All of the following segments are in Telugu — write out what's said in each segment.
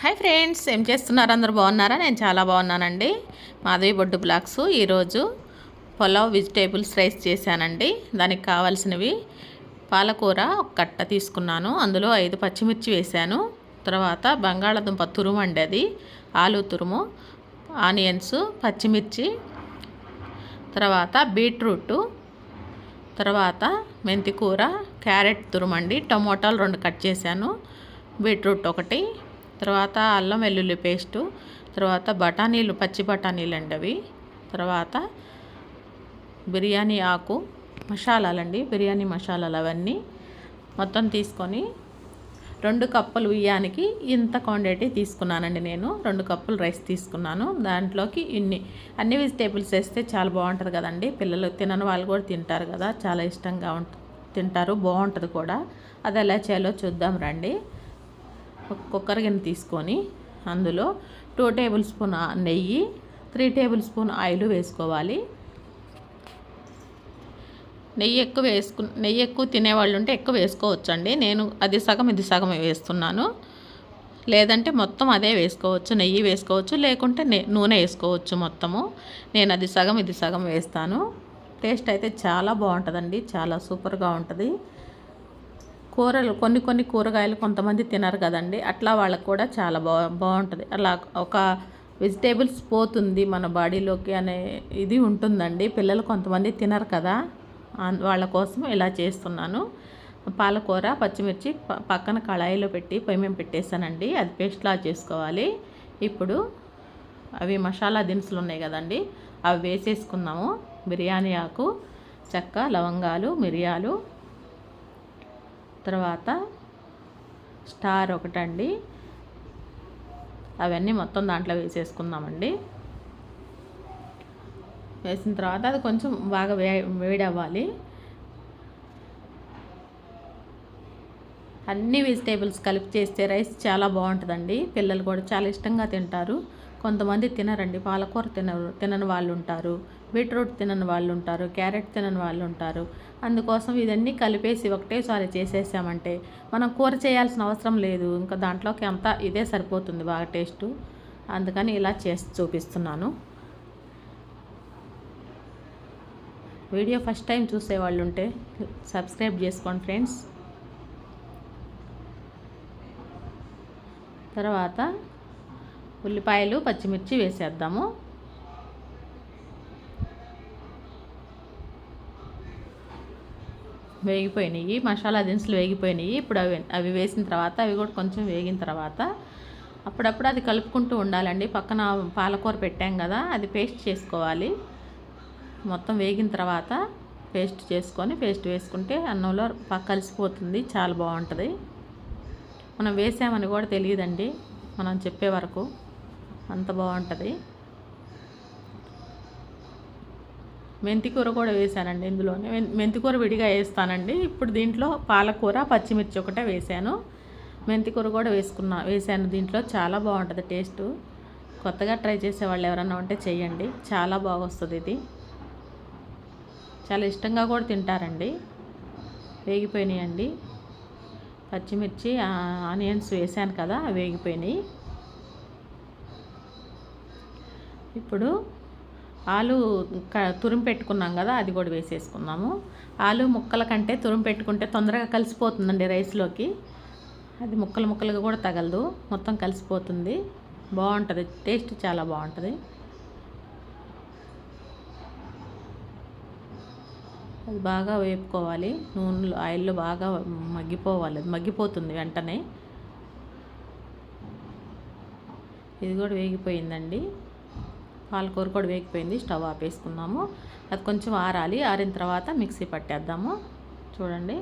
హాయ్ ఫ్రెండ్స్, ఏం చేస్తున్నారు? అందరూ బాగున్నారా? నేను చాలా బాగున్నానండి. మాధవి బొడ్డు బ్లాగ్స్. ఈరోజు పులావ్ వెజిటేబుల్స్ రైస్ చేశానండి. దానికి కావాల్సినవి పాలకూర ఒక కట్ట తీసుకున్నాను, అందులో 5 పచ్చిమిర్చి వేశాను. తర్వాత బంగాళదుంప తురుము అండి, అది ఆలు తురుము, ఆనియన్స్, పచ్చిమిర్చి, తర్వాత బీట్రూటు, తర్వాత మెంతికూర, క్యారెట్ తురుమండి, టమోటాలు 2 కట్ చేశాను, బీట్రూట్ ఒకటి, తర్వాత అల్లం వెల్లుల్లి పేస్టు, తర్వాత బఠానీలు, పచ్చి బఠానీలు అండి అవి, తర్వాత బిర్యానీ ఆకు మసాలాలండి, బిర్యానీ మసాలాలు అవన్నీ మొత్తం తీసుకొని 2 కప్పులు బియ్యానికి ఇంత క్వాంటిటీ తీసుకున్నానండి. నేను 2 కప్పులు రైస్ తీసుకున్నాను. దాంట్లోకి అన్ని వెజిటేబుల్స్ వేస్తే చాలా బాగుంటుంది కదండి. పిల్లలు తినని వాళ్ళు కూడా తింటారు కదా, చాలా ఇష్టంగా తింటారు, బాగుంటుంది కూడా. అది ఎలా చేయాలో చూద్దాం రండి. ఒక కుక్కర్ గిన్నె తీసుకొని అందులో 2 టేబుల్ స్పూన్ నెయ్యి, 3 టేబుల్ స్పూన్ ఆయిల్ వేసుకోవాలి. నెయ్యి ఎక్కువ తినేవాళ్ళు ఉంటే ఎక్కువ వేసుకోవచ్చండి. నేను అది సగం ఇది సగం వేస్తున్నాను. లేదంటే మొత్తం అదే వేసుకోవచ్చు, నెయ్యి వేసుకోవచ్చు, లేకుంటే నూనె వేసుకోవచ్చు మొత్తము. నేను అది సగం ఇది సగం వేస్తాను. టేస్ట్ అయితే చాలా బాగుంటుందండి, చాలా సూపర్గా ఉంటుంది. కూరలు కొన్ని కూరగాయలు కొంతమంది తినరు కదండి, అట్లా వాళ్ళకు కూడా చాలా బాగుంటుంది. అలా ఒక వెజిటేబుల్స్ పోతుంది మన బాడీలోకి అనే ఇది ఉంటుందండి. పిల్లలు కొంతమంది తినరు కదా, వాళ్ళ కోసం ఇలా చేస్తున్నాను. పాలకూర, పచ్చిమిర్చి పక్కన కళాయిలో పెట్టి పొయ్యి మీద పెట్టేశానండి. అది పేస్ట్లా చేసుకోవాలి. ఇప్పుడు అవి మసాలా దినుసులు ఉన్నాయి కదండి, అవి వేసేసుకుందాము. బిర్యానీ ఆకు, చెక్క, లవంగాలు, మిరియాలు, తర్వాత స్టార్ ఒకటండి, అవన్నీ మొత్తం దాంట్లో వేసేసుకుందామండి. వేసిన తర్వాత అది కొంచెం బాగా వేడి అవ్వాలి. అన్ని వెజిటేబుల్స్ కలిపి చేస్తే రైస్ చాలా బాగుంటుందండి. పిల్లలు కూడా చాలా ఇష్టంగా తింటారు. కొంతమంది తినరండి, పాలకూర తినని వాళ్ళు ఉంటారు, బీట్రూట్ తినని వాళ్ళు ఉంటారు, క్యారెట్ తినని వాళ్ళు ఉంటారు. అందుకోసం ఇదన్నీ కలిపేసి ఒకటేసారి చేసేసామంటే మనం కూర చేయాల్సిన అవసరం లేదు. ఇంకా దాంట్లోకి అంతా ఇదే సరిపోతుంది బాగా టేస్టు. అందుకని ఇలా చేసి చూపిస్తున్నాను. వీడియో ఫస్ట్ టైం చూసేవాళ్ళు ఉంటే సబ్స్క్రైబ్ చేసుకోండి ఫ్రెండ్స్. తర్వాత ఉల్లిపాయలు, పచ్చిమిర్చి వేసేద్దాము. వేగిపోయినాయి, మసాలా దినుసులు వేగిపోయినాయి. ఇప్పుడు అవి వేసిన తర్వాత అవి కూడా కొంచెం వేగిన తర్వాత అప్పుడప్పుడు అది కలుపుకుంటూ ఉండాలండి. పక్కన పాలకూర పెట్టాం కదా, అది పేస్ట్ చేసుకోవాలి. మొత్తం వేగిన తర్వాత పేస్ట్ వేసుకుంటే అన్నంలో కలిసిపోతుంది, చాలా బాగుంటుంది. మనం వేసామని కూడా తెలియదండి, మనం చెప్పే వరకు అంత బాగుంటుంది. మెంతికూర కూడా వేసానండి ఇందులోనే. మెంతికూర విడిగా వేస్తానండి. ఇప్పుడు దీంట్లో పాలకూర, పచ్చిమిర్చి ఒకటే వేసాను. మెంతికూర కూడా వేసాను దీంట్లో. చాలా బాగుంటుంది టేస్టు. కొత్తగా ట్రై చేసేవాళ్ళు ఎవరన్నా ఉంటే చెయ్యండి, చాలా బాగా వస్తుంది. ఇది చాలా ఇష్టంగా కూడా తింటారండి. వేగిపోయినాయండి పచ్చిమిర్చి, ఆనియన్స్ వేసాను కదా, వేగిపోయినాయి. ఇప్పుడు ఆలు తురిమి పెట్టుకున్నాం కదా, అది కూడా వేసేసుకున్నాము. ఆలు ముక్కల కంటే తురిమి పెట్టుకుంటే తొందరగా కలిసిపోతుందండి రైస్లోకి. అది ముక్కలుగా కూడా తగలదు, మొత్తం కలిసిపోతుంది, బాగుంటుంది. టేస్ట్ చాలా బాగుంటుంది. అది బాగా వేపుకోవాలి, నూనెలో ఆయిల్లో బాగా మగ్గిపోవాలి. అది మగ్గిపోతుంది వెంటనే. ఇది కూడా వేగిపోయిందండి. పాలకూర కూడా వేగిపోయింది. స్టవ్ ఆపేసుకుందాము. అది కొంచెం ఆరాలి. ఆరిన తర్వాత మిక్సీ పట్టేద్దాము. చూడండి,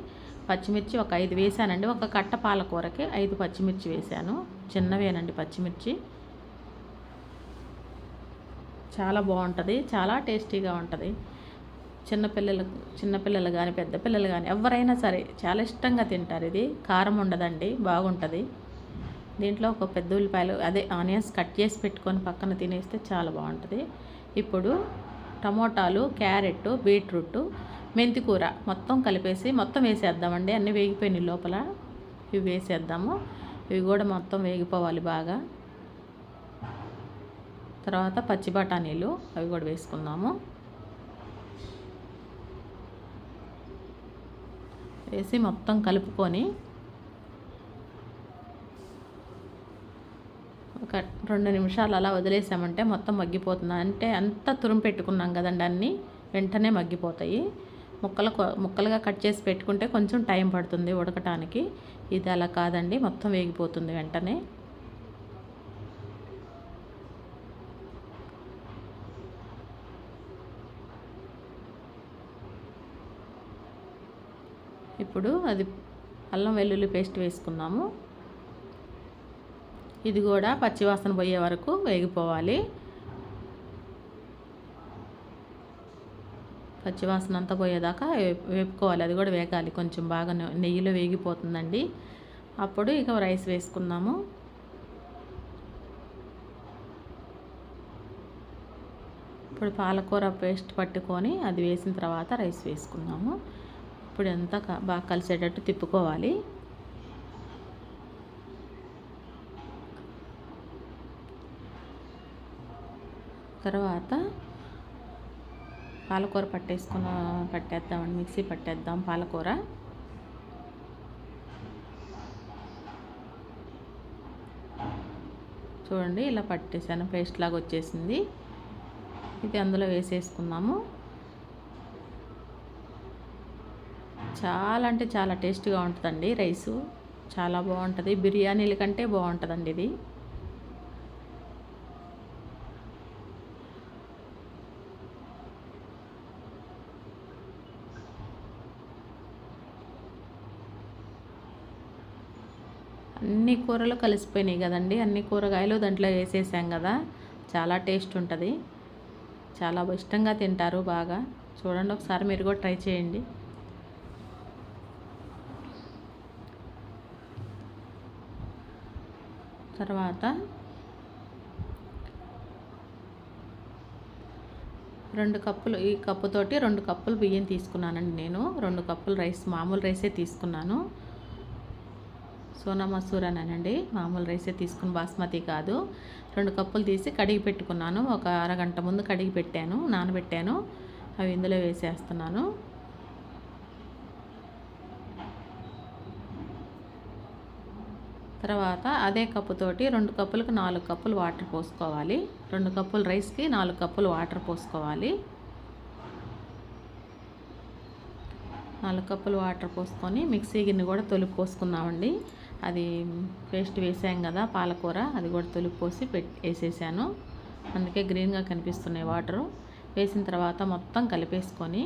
పచ్చిమిర్చి ఒక 5 వేసానండి. ఒక కట్ట పాలకూరకి 5 పచ్చిమిర్చి వేసాను. చిన్నవేనండి పచ్చిమిర్చి. చాలా బాగుంటుంది, చాలా టేస్టీగా ఉంటుంది. చిన్నపిల్లలు కానీ పెద్ద పిల్లలు కానీ ఎవరైనా సరే చాలా ఇష్టంగా తింటారు. ఇది కారం ఉండదండి, బాగుంటుంది. దీంట్లో ఒక పెద్ద ఉల్లిపాయలు, అదే ఆనియన్స్ కట్ చేసి పెట్టుకొని పక్కన తినేస్తే చాలా బాగుంటుంది. ఇప్పుడు టమోటాలు, క్యారెట్, బీట్రూట్, మెంతికూర మొత్తం కలిపేసి మొత్తం వేసేద్దామండి. అన్నీ వేగిపోయినాయి లోపల, ఇవి వేసేద్దాము. ఇవి కూడా మొత్తం వేగిపోవాలి బాగా. తర్వాత పచ్చి బఠానీలు అవి కూడా వేసుకుందాము. వేసి మొత్తం కలుపుకొని ఒక 2 నిమిషాలు అలా వదిలేసామంటే మొత్తం మగ్గిపోతుంది. అంటే అంతా తురుము పెట్టుకున్నాం కదండి, అన్నీ వెంటనే మగ్గిపోతాయి. ముక్కలుగా కట్ చేసి పెట్టుకుంటే కొంచెం టైం పడుతుంది ఉడకటానికి. ఇది అలా కాదండి, మొత్తం వేగిపోతుంది వెంటనే. ఇప్పుడు అది అల్లం వెల్లుల్లి పేస్ట్ వేసుకున్నాము. ఇది కూడా పచ్చివాసన పోయే వరకు వేగిపోవాలి. పచ్చివాసన అంతా పోయేదాకా వేపుకోవాలి. అది కూడా వేగాలి, కొంచెం బాగా నెయ్యిలో వేగిపోతుందండి. అప్పుడు ఇక రైస్ వేసుకున్నాము. ఇప్పుడు పాలకూర పేస్ట్ పట్టుకొని అది వేసిన తర్వాత రైస్ వేసుకున్నాము. ఇప్పుడు ఎంత బాగా కలిసేటట్టు తిప్పుకోవాలి. తర్వాత పాలకూర పట్టేద్దామండి, మిక్సీ పట్టేద్దాం పాలకూర. చూడండి ఇలా పట్టేసాను, పేస్ట్ లాగా వచ్చేసింది. ఇది అందులో వేసేసుకున్నాము. చాలా అంటే చాలా టేస్ట్గా ఉంటుందండి రైసు, చాలా బాగుంటుంది. బిర్యానీల కంటే బాగుంటుందండి ఇది. అన్ని కూరలు కలిసిపోయినాయి కదండి, అన్ని కూరగాయలు దాంట్లో వేసేసాం కదా, చాలా టేస్ట్ ఉంటుంది. చాలా ఇష్టంగా తింటారు బాగా. చూడండి ఒకసారి మీరు కూడా ట్రై చేయండి. తర్వాత 2 కప్పులు, ఈ కప్పుతోటి 2 కప్పులు బియ్యం తీసుకున్నానండి నేను. 2 కప్పులు రైస్, మామూలు రైసే తీసుకున్నాను. సోనా మసూరానండి, మామూలు రైసే తీసుకుని, బాస్మతి కాదు. 2 కప్పులు తీసి కడిగి పెట్టుకున్నాను. ఒక అరగంట ముందు కడిగి పెట్టాను, నానబెట్టాను. అవి ఇందులో వేసేస్తున్నాను. తర్వాత అదే కప్పుతోటి 2 కప్పులకు 4 కప్పులు వాటర్ పోసుకోవాలి. 2 కప్పుల రైస్కి 4 కప్పులు వాటర్ పోసుకోవాలి. 4 కప్పులు వాటర్ పోసుకొని మిక్సీ గిన్నె కూడా తొలిపి పోసుకున్నామండి. అది పేస్ట్ వేసాం కదా పాలకూర, అది కూడా తొలిపి పోసి వేసేసాను. అందుకే గ్రీన్గా కనిపిస్తున్నాయి వాటరు. వేసిన తర్వాత మొత్తం కలిపేసుకొని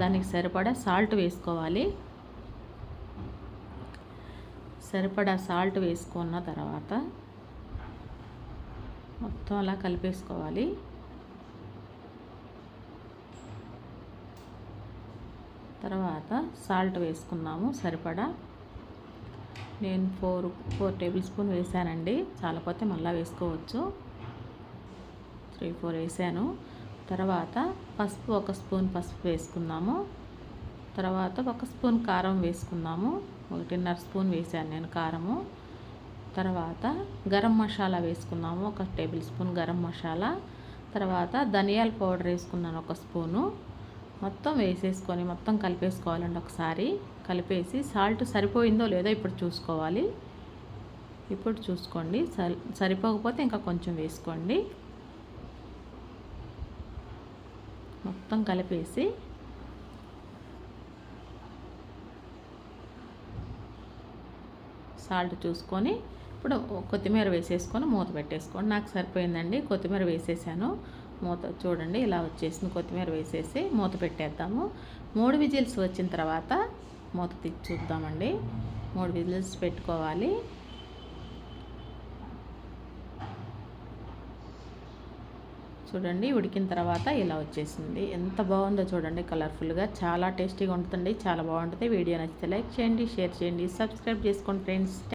దానికి సరిపడా సాల్ట్ వేసుకోవాలి. సరిపడా సాల్ట్ వేసుకున్న తర్వాత మొత్తం అలా కలిపేసుకోవాలి. తర్వాత సాల్ట్ వేసుకున్నాము సరిపడా. నేను 4 టేబుల్ స్పూన్ వేసానండి, చాలపోతే మళ్ళీ వేసుకోవచ్చు. 3-4 వేసాను. తర్వాత పసుపు, 1 స్పూన్ పసుపు వేసుకున్నాము. తర్వాత 1 స్పూన్ కారం వేసుకున్నాము. 1.5 స్పూన్ వేసాను నేను కారము. తర్వాత గరం మసాలా వేసుకున్నాము, 1 టేబుల్ స్పూన్ గరం మసాలా. తర్వాత ధనియాల పౌడర్ వేసుకున్నాను 1 స్పూను. మొత్తం వేసేసుకొని మొత్తం కలిపేసుకోవాలండి. ఒకసారి కలిపేసి సాల్ట్ సరిపోయిందో లేదో ఇప్పుడు చూసుకోవాలి. ఇప్పుడు చూసుకోండి, సరిపోకపోతే ఇంకా కొంచెం వేసుకోండి. మొత్తం కలిపేసి సాల్ట్ చూసుకొని ఇప్పుడు కొత్తిమీర వేసేసుకొని మూత పెట్టేసుకోండి. నాకు సరిపోయిందండి, కొత్తిమీర వేసేసాను. మూత చూడండి ఇలా వచ్చేసింది. కొత్తిమీర వేసేసి మూత పెట్టేద్దాము. 3 విజిల్స్ వచ్చిన తర్వాత మూత తీసి చూద్దామండి. 3 విజిల్స్ పెట్టుకోవాలి. చూడండి ఉడికిన తర్వాత ఇలా వచ్చేసింది. ఎంత బాగుందో చూడండి, కలర్ఫుల్గా, చాలా టేస్టీగా ఉంటుందండి, చాలా బాగుంటుంది. వీడియో నచ్చితే లైక్ చేయండి, షేర్ చేయండి, సబ్స్క్రైబ్ చేసుకోండి ఫ్రెండ్స్.